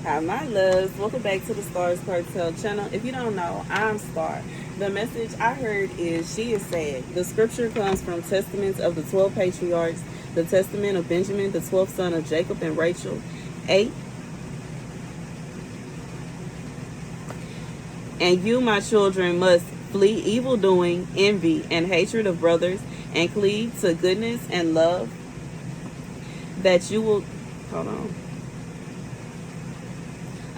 Hi, my loves. Welcome back to the Starscartel channel. If you don't know, I'm Star. The message I heard is she is sad. The scripture comes from Testaments of the 12 Patriarchs, the Testament of Benjamin, the 12th son of Jacob and Rachel, 8. And you, my children, must flee evil doing, envy, and hatred of brothers, and cleave to goodness and love, that you will. Hold on.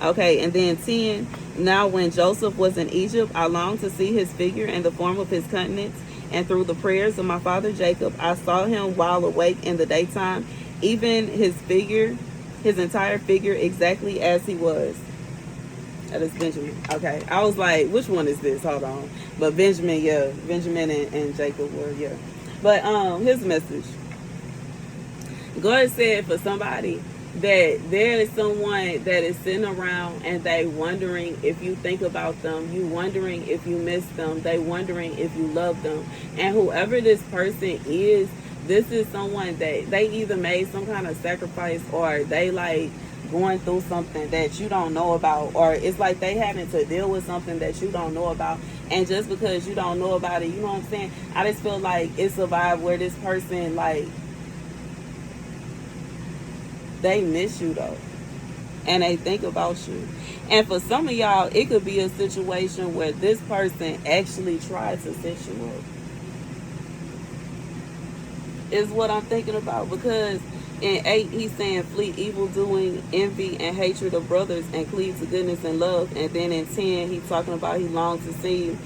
Okay, and then 10. Now when Joseph was in Egypt, I longed to see his figure and the form of his countenance, and through the prayers of my father Jacob, I saw him while awake in the daytime, even his figure, his entire figure, exactly as he was. That is Benjamin. Okay, I was like, which one is this? Hold on. But Benjamin, yeah, Benjamin and Jacob were, yeah. But his message. God said for somebody that there is someone that is sitting around and they wondering if you think about them, you wondering if you miss them, they wondering if you love them. And whoever this person is, this is someone that they either made some kind of sacrifice, or they like going through something that you don't know about, or it's like they having to deal with something that you don't know about. And just because you don't know about it, you know what I'm saying, I just feel like it's a vibe where this person, like, they miss you though, and they think about you. And for some of y'all, it could be a situation where this person actually tried to set you up, is what I'm thinking about. Because in 8, he's saying flee evil doing, envy, and hatred of brothers, and cleave to goodness and love. And then in 10, he's talking about he longed to see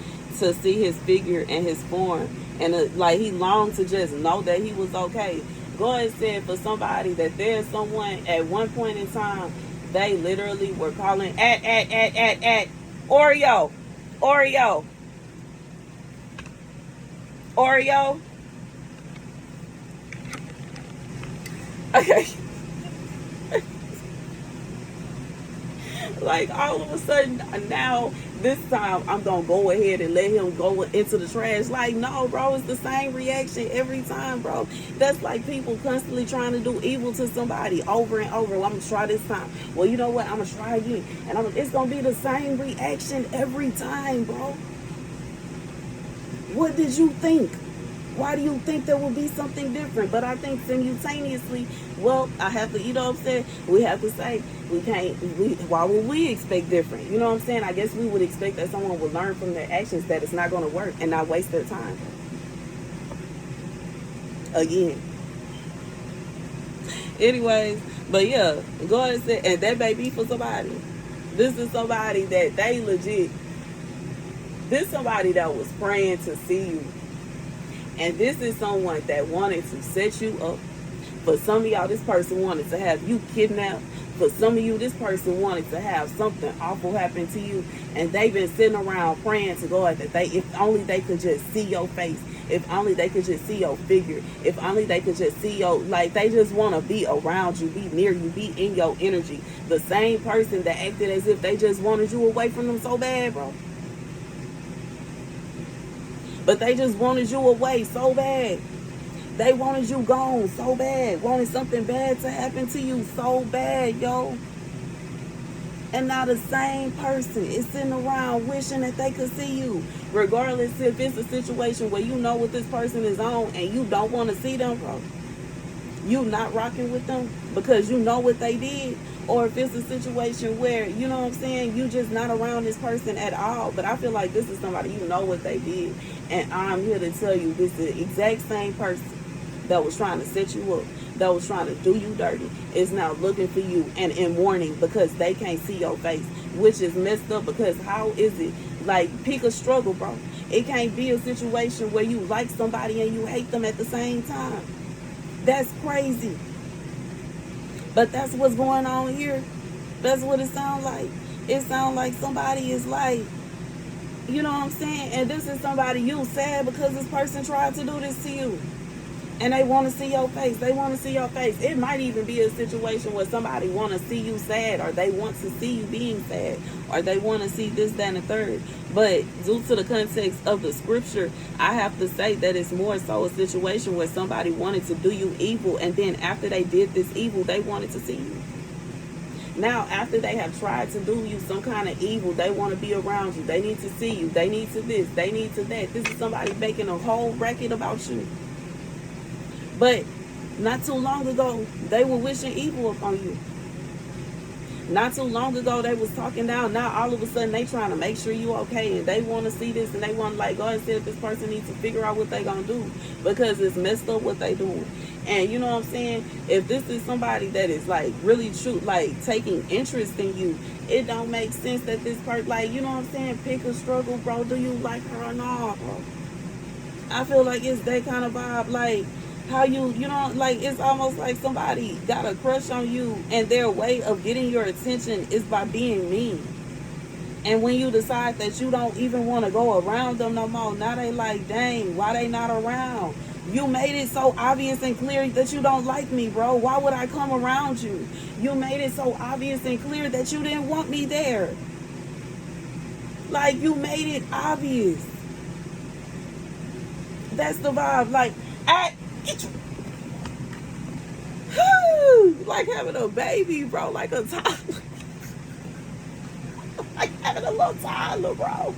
his figure and his form, and like he longed to just know that he was okay. God said for somebody that there's someone at one point in time, they literally were calling at Oreo, Oreo, Oreo. Okay. Like all of a sudden now, this time I'm gonna go ahead and let him go into the trash. Like, no, bro, it's the same reaction every time, bro. That's like people constantly trying to do evil to somebody over and over. Well, I'm gonna try this time. Well, you know what? I'm gonna try again, and it's gonna be the same reaction every time, bro. What did you think? Why do you think there will be something different? But I think simultaneously, well, I have to, you know what I'm saying? We have to say, why would we expect different? You know what I'm saying? I guess we would expect that someone would learn from their actions that it's not going to work and not waste their time. Again. Anyways, but yeah, God said, and that may be for somebody. This is somebody that they legit, this is somebody that was praying to see you. And this is someone that wanted to set you up. For some of y'all, this person wanted to have you kidnapped. For some of you, this person wanted to have something awful happen to you. And they've been sitting around praying to God that if only they could just see your face. If only they could just see your figure. If only they could just see your, like, they just want to be around you, be near you, be in your energy. The same person that acted as if they just wanted you away from them so bad, bro. But they just wanted you away so bad. They wanted you gone so bad. Wanted something bad to happen to you so bad, yo. And now the same person is sitting around wishing that they could see you. Regardless if it's a situation where you know what this person is on and you don't want to see them, bro. You not rocking with them because you know what they did. Or if it's a situation where, you know what I'm saying, you just not around this person at all. But I feel like this is somebody, you know what they did. And I'm here to tell you this is the exact same person that was trying to set you up, that was trying to do you dirty, is now looking for you and in mourning because they can't see your face, which is messed up. Because how is it, like, pick a struggle, bro. It can't be a situation where you like somebody and you hate them at the same time. That's crazy. But that's what's going on here. That's what it sounds like. It sounds like somebody is like, you know what I'm saying? And this is somebody you sad because this person tried to do this to you. And they want to see your face. They want to see your face. It might even be a situation where somebody want to see you sad, or they want to see you being sad, or they want to see this, that, and the third. But due to the context of the scripture, I have to say that it's more so a situation where somebody wanted to do you evil, and then after they did this evil, they wanted to see you. Now, after they have tried to do you some kind of evil, they want to be around you. They need to see you. They need to this. They need to that. This is somebody making a whole racket about you. But not too long ago, they were wishing evil upon you. Not too long ago, they was talking down. Now, all of a sudden, they trying to make sure you okay. And they want to see this. And they want to, like, God said, this person needs to figure out what they going to do. Because it's messed up what they doing. And you know what I'm saying? If this is somebody that is, like, really true, like, taking interest in you, it don't make sense that this person, like, you know what I'm saying? Pick a struggle, bro. Do you like her or not, bro? I feel like it's that kind of vibe. Like, how you know, like, it's almost like somebody got a crush on you, and their way of getting your attention is by being mean. And when you decide that you don't even want to go around them no more, now they like, dang, why they not around? You made it so obvious and clear that you don't like me, bro. Why would I come around you? You made it so obvious and clear that you didn't want me there. Like, you made it obvious. That's the vibe. Like, like having a baby, bro. Like a toddler. Like having a little toddler, bro.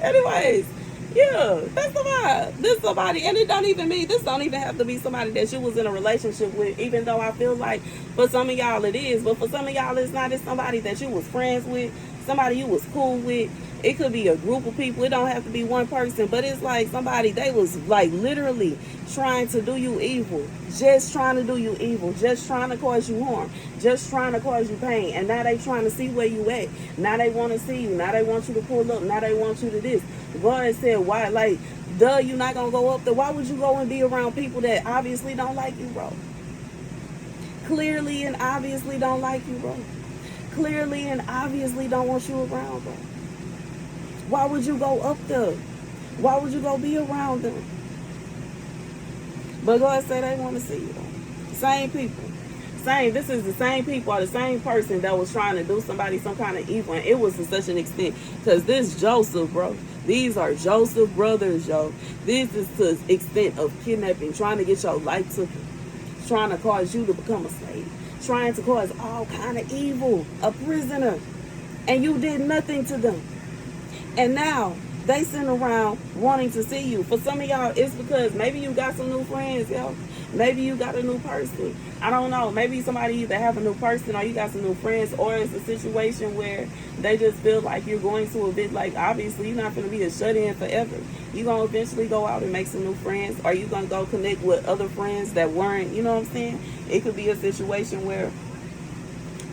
Anyways, yeah, that's the vibe. This somebody, and it don't even mean, this don't even have to be somebody that you was in a relationship with, even though I feel like for some of y'all it is, but for some of y'all it's not. It's somebody that you was friends with, somebody you was cool with. It could be a group of people. It don't have to be one person, but it's like somebody, they was like literally trying to do you evil, just trying to do you evil, just trying to cause you harm, just trying to cause you pain. And now they trying to see where you at. Now they want to see you. Now they want you to pull up. Now they want you to this. God said, why? Like, duh, you not gonna go up there. Why would you go and be around people that obviously don't like you, bro? Clearly and obviously don't like you, bro. Clearly and obviously don't want you around, bro. Why would you go up there? Why would you go be around them? But God said they want to see you. Same people. This is the same people or the same person that was trying to do somebody some kind of evil. And it was to such an extent. Because this Joseph, bro. These are Joseph brothers, yo. This is to the extent of kidnapping, trying to get your life taken. Trying to cause you to become a slave. Trying to cause all kind of evil. A prisoner. And you did nothing to them. And now they sitting around wanting to see you. For some of y'all, it's because maybe you got some new friends, yo. Maybe you got a new person. I don't know. Maybe somebody either have a new person or you got some new friends, or it's a situation where they just feel like you're going to a bit, like, obviously you're not going to be a shut-in forever. You're going to eventually go out and make some new friends, or you're going to go connect with other friends that weren't, you know what I'm saying? It could be a situation where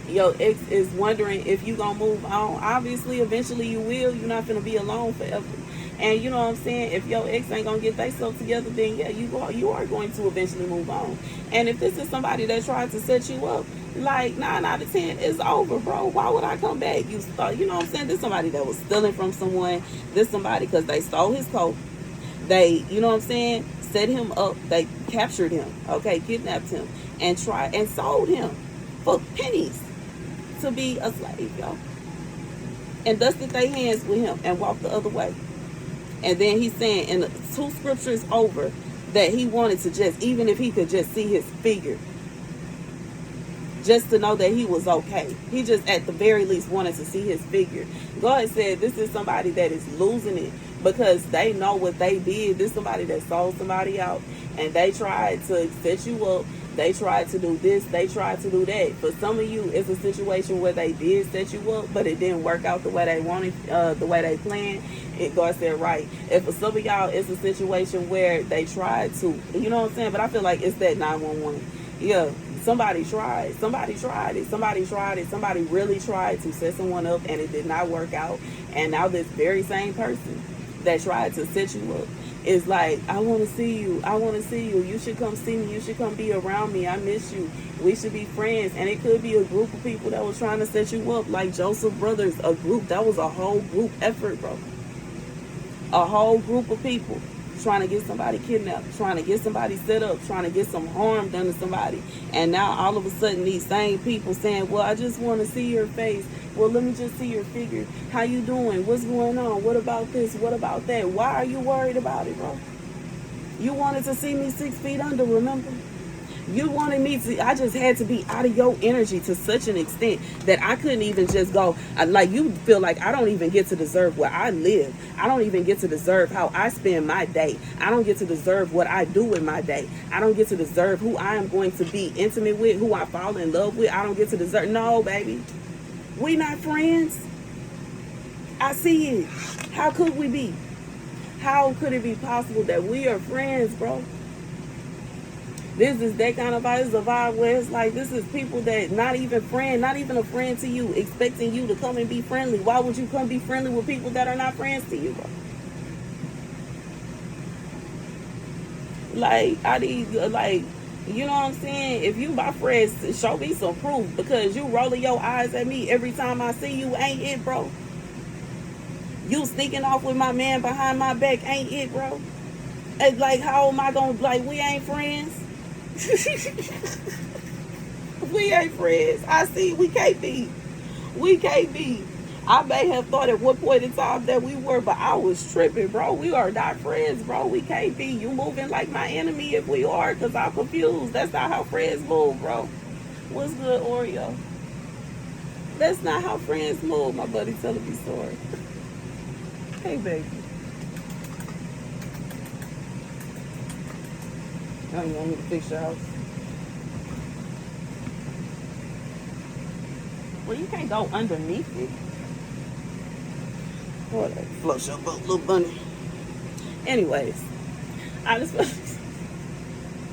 your ex is wondering if you gonna move on. Obviously, eventually you will. You're not gonna be alone forever. And you know what I'm saying? If your ex ain't gonna get themselves together, then yeah, you are going to eventually move on. And if this is somebody that tried to set you up, like 9 out of 10, it's over, bro. Why would I come back? You start, you know what I'm saying? This somebody that was stealing from someone. This somebody because they stole his coat. They, you know what I'm saying, set him up. They captured him, okay, kidnapped him, and tried and sold him for pennies to be a slave, y'all. And dusted their hands with him and walked the other way. And then he's saying in the 2 scriptures over that he wanted to just, even if he could just see his figure, just to know that he was okay. He just at the very least wanted to see his figure. God said this is somebody that is losing it because they know what they did. This is somebody that sold somebody out, and they tried to set you up. They tried to do this. They tried to do that. For some of you, it's a situation where they did set you up, but it didn't work out the way they wanted, the way they planned. And God said, right. And for some of y'all, it's a situation where they tried to, you know what I'm saying? But I feel like it's that 911. Yeah, somebody tried. Somebody tried it. Somebody tried it. Somebody really tried to set someone up, and it did not work out. And now this very same person that tried to set you up is like, I want to see you. I want to see you. You should come see me. You should come be around me. I miss you. We should be friends. And it could be a group of people that was trying to set you up, like Joseph Brothers, a group. That was a whole group effort, bro. A whole group of people trying to get somebody kidnapped, trying to get somebody set up, trying to get some harm done to somebody. And now all of a sudden these same people saying, well, I just want to see your face. Well, let me just see your figure. How you doing? What's going on? What about this? What about that? Why are you worried about it, bro? You wanted to see me 6 feet under, remember? You wanted me to, I just had to be out of your energy to such an extent that I couldn't even just go, like you feel like I don't even get to deserve where I live. I don't even get to deserve how I spend my day. I don't get to deserve what I do in my day. I don't get to deserve who I am going to be intimate with, who I fall in love with. I don't get to deserve, no, baby. We not friends. I see it. How could we be? How could it be possible that we are friends, bro? This is that kind of vibe. This is a vibe where it's like, this is people that not even a friend to you, expecting you to come and be friendly. Why would you come be friendly with people that are not friends to you, bro? Like, I need, like, you know what I'm saying? If you my friends, show me some proof, because you rolling your eyes at me every time I see you ain't it, bro. You sneaking off with my man behind my back ain't it, bro. It's like, how am I gonna, like, we ain't friends? We ain't friends. I see, we can't be. We can't be. I may have thought at one point in time that we were, but I was tripping, bro. We are not friends, bro. We can't be. You moving like my enemy if we are, because I'm confused. That's not how friends move, bro. What's good, Oreo? That's not how friends move. My buddy telling me story. Hey, baby. I don't want me to fix your house. Well, you can't go underneath it. Oh, that flush your boat, little bunny. Anyways, I just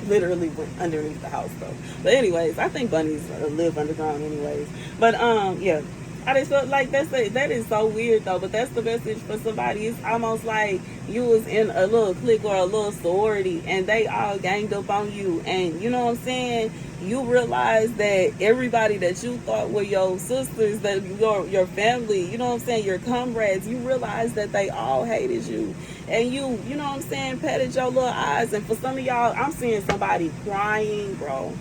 literally went underneath the house, though. But anyways, I think bunnies live underground anyways. But yeah. I just felt like that is so weird though, but that's the message for somebody. It's almost like you was in a little clique or a little sorority and they all ganged up on you, and you know what I'm saying, you realize that everybody that you thought were your sisters, that your family, you know what I'm saying, your comrades, you realize that they all hated you. And you know what I'm saying, patted your little eyes, and for some of y'all, I'm seeing somebody crying, bro,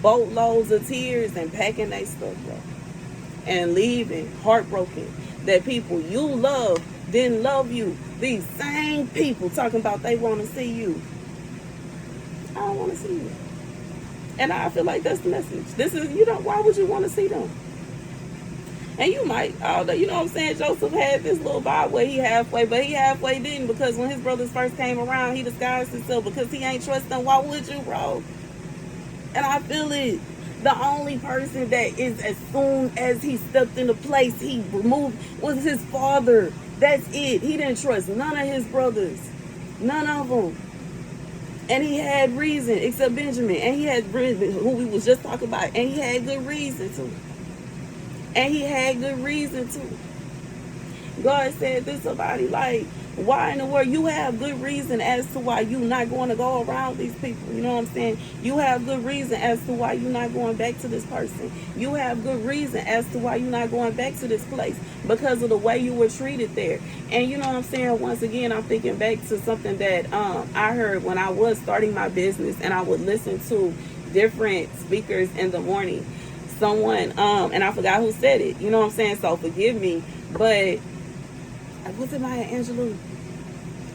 boatloads of tears and packing their stuff, bro, and leaving heartbroken that people you love didn't love you. These same people talking about they want to see you. I don't want to see you. And I feel like that's the message. This is, you know, why would you want to see them? And you might, although, you know what I'm saying, Joseph had this little vibe where he halfway, but he halfway didn't, because when his brothers first came around, he disguised himself because he ain't trust them. Why would you, bro? And I feel it. The only person that is, as soon as he stepped into place, he removed, was his father. That's it. He didn't trust none of his brothers. None of them. And he had reason, except Benjamin. And he had reason, who we was just talking about. And he had good reason to. And he had good reason to. God said this about it, like, why in the world? You have good reason as to why you not going to go around these people. You know what I'm saying? You have good reason as to why you're not going back to this person. You have good reason as to why you're not going back to this place, because of the way you were treated there. And you know what I'm saying? Once again, I'm thinking back to something that I heard when I was starting my business, and I would listen to different speakers in the morning. Someone, and I forgot who said it. You know what I'm saying? So forgive me, but was it Maya Angelou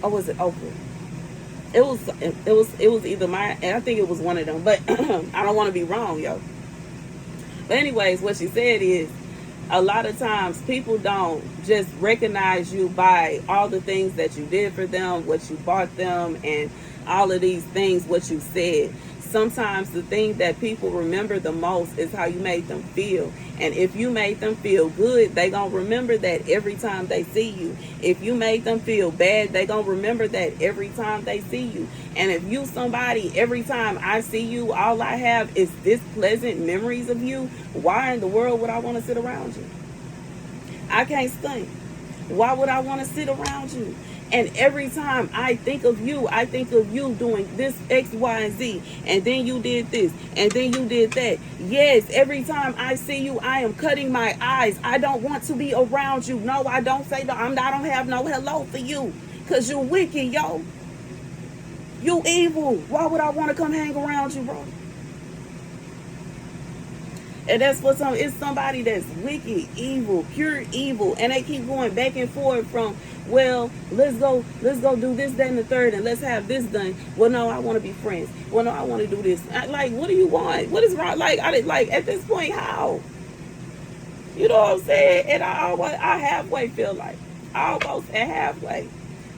or was it Oprah? It was either Maya, and I think it was one of them, but I don't want to be wrong, yo. But anyways, what she said is, a lot of times people don't just recognize you by all the things that you did for them, what you bought them, and all of these things, what you said. Sometimes the thing that people remember the most is how you made them feel. And if you made them feel good, they gonna remember that every time they see you. If you made them feel bad, they gonna remember that every time they see you. And if you somebody, every time I see you, all I have is this pleasant memories of you, why in the world would I want to sit around you? I can't stunt. Why would I want to sit around you? And every time I think of you doing this X, Y, and Z. And then you did this. And then you did that. Yes, every time I see you, I am cutting my eyes. I don't want to be around you. No, I don't say that. I don't have no hello for you. Because you're wicked, yo. You evil. Why would I want to come hang around you, bro? And that's what it's somebody that's wicked, evil, pure evil. And they keep going back and forth from, well, let's go do this, that, and the third, and let's have this done. Well, no, I want to be friends. Well, no, I want to do this. Like, what do you want? What is wrong? Like, like at this point, how? You know what I'm saying? And I halfway feel like, almost at halfway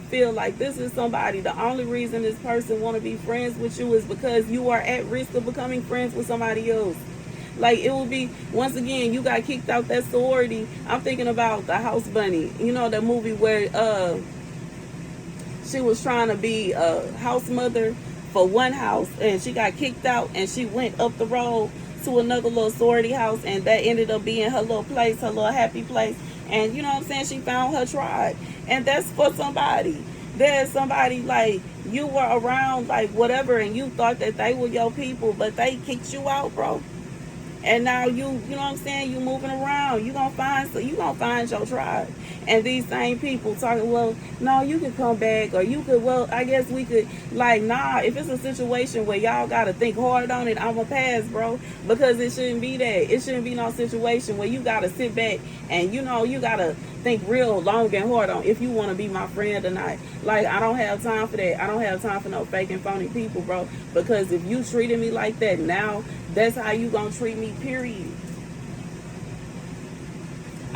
feel like this is somebody, the only reason this person want to be friends with you is because you are at risk of becoming friends with somebody else. Like, it would be, once again, you got kicked out that sorority. I'm thinking about the House Bunny. You know, that movie where she was trying to be a house mother for one house, and she got kicked out, and she went up the road to another little sorority house, and that ended up being her little place, her little happy place. And you know what I'm saying? She found her tribe. And that's for somebody. There's somebody, like, you were around, like, whatever, and you thought that they were your people, but they kicked you out, bro. And now you know what I'm saying, you moving around. You gonna find your tribe. And these same people talking, well, no, you could come back, or you could, well, I guess we could, like, nah, if it's a situation where y'all gotta think hard on it, I'ma pass, bro. Because it shouldn't be that. It shouldn't be no situation where you gotta sit back and, you know, you gotta think real long and hard on if you want to be my friend or not. Like, I don't have time for that. I don't have time for no fake and phony people, bro. Because if you treated me like that now, that's how you gonna treat me, period.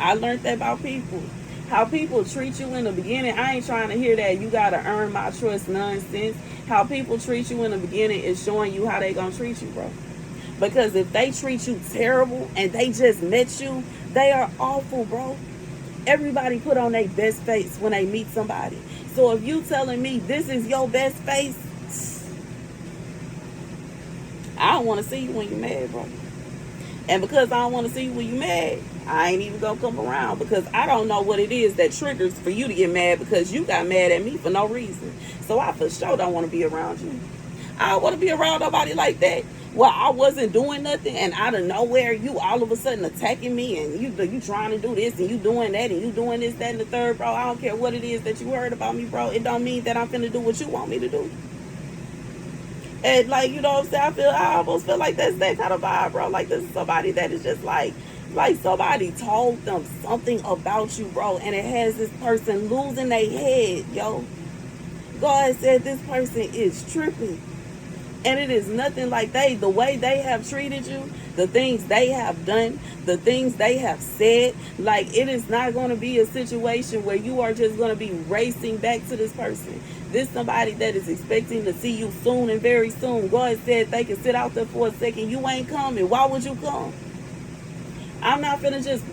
I learned that about people. How people treat you in the beginning, I ain't trying to hear that you gotta earn my trust nonsense. How people treat you in the beginning is showing you how they gonna treat you, bro. Because if they treat you terrible and they just met you, they are awful, bro. Everybody put on their best face when they meet somebody. So if you telling me this is your best face, I don't want to see you when you're mad, bro. And because I don't want to see you when you're mad, I ain't even gonna come around, because I don't know what it is that triggers for you to get mad because you got mad at me for no reason. So I for sure don't want to be around you. I don't want to be around nobody like that. Well, I wasn't doing nothing, and out of nowhere, you all of a sudden attacking me, and you trying to do this, and you doing that, and you doing this, that, and the third, bro. I don't care what it is that you heard about me, bro. It don't mean that I'm finna do what you want me to do. And, like, you know what I'm saying? I almost feel like that's that kind of vibe, bro. Like, this is somebody that is just like somebody told them something about you, bro, and it has this person losing their head, yo. God said this person is tripping. And it is nothing like the way they have treated you, the things they have done, the things they have said. Like, it is not going to be a situation where you are just going to be racing back to this person. This somebody that is expecting to see you soon and very soon. God said they can sit out there for a second. You ain't coming. Why would you come? I'm not finna just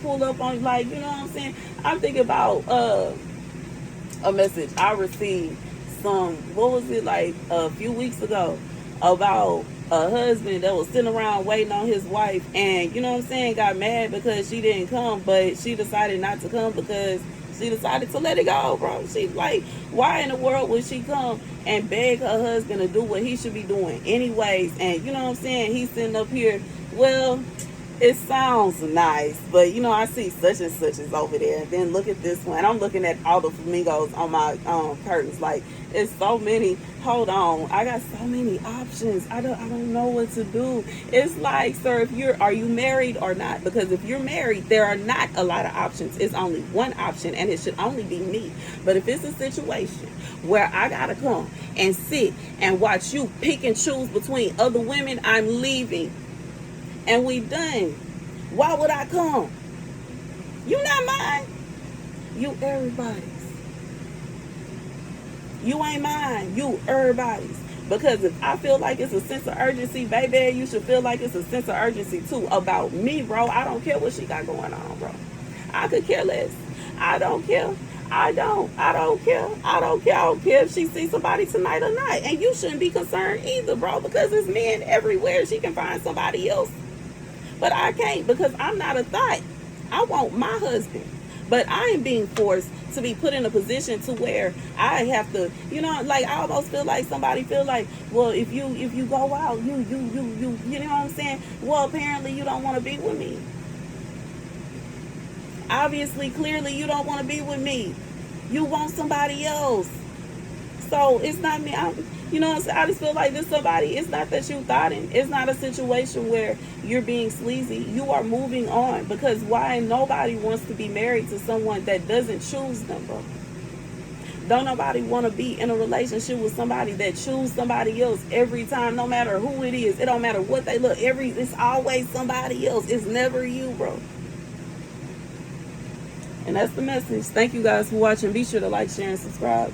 pull up on you, like, you know what I'm saying? I'm thinking about a message I received what was it, like a few weeks ago, about a husband that was sitting around waiting on his wife, and you know what I'm saying, got mad because she didn't come, but she decided not to come because she decided to let it go, bro. She like, why in the world would she come and beg her husband to do what he should be doing anyways? And you know what I'm saying, he's sitting up here, well, it sounds nice, but you know, I see such and such is over there, and then look at this one. I'm looking at all the flamingos on my curtains. Like, it's so many. Hold on, I got so many options. I don't know what to do. It's like, sir, are you married or not? Because if you're married, there are not a lot of options. It's only one option, and it should only be me. But if it's a situation where I gotta come and sit and watch you pick and choose between other women, I'm leaving. And we done. Why would I come? You not mine. You everybody's. You ain't mine. You everybody's. Because if I feel like it's a sense of urgency, baby, you should feel like it's a sense of urgency too about me, bro. I don't care what she got going on, bro. I could care less. I don't care. I don't care. I don't care if she sees somebody tonight or not. And you shouldn't be concerned either, bro, because there's men everywhere. She can find somebody else. But I can't, because I'm not a thought. I want my husband. But I am being forced to be put in a position to where I have to, you know, like, I almost feel like somebody feel like, well, if you go out, you know what I'm saying? Well, apparently you don't want to be with me. Obviously, clearly, you don't want to be with me. You want somebody else. So it's not me. You know what I'm saying? I just feel like this somebody, it's not that you thought it. It's not a situation where you're being sleazy. You are moving on. Because why nobody wants to be married to someone that doesn't choose them, bro? Don't nobody want to be in a relationship with somebody that choose somebody else every time, no matter who it is. It don't matter what they look. It's always somebody else. It's never you, bro. And that's the message. Thank you guys for watching. Be sure to like, share, and subscribe.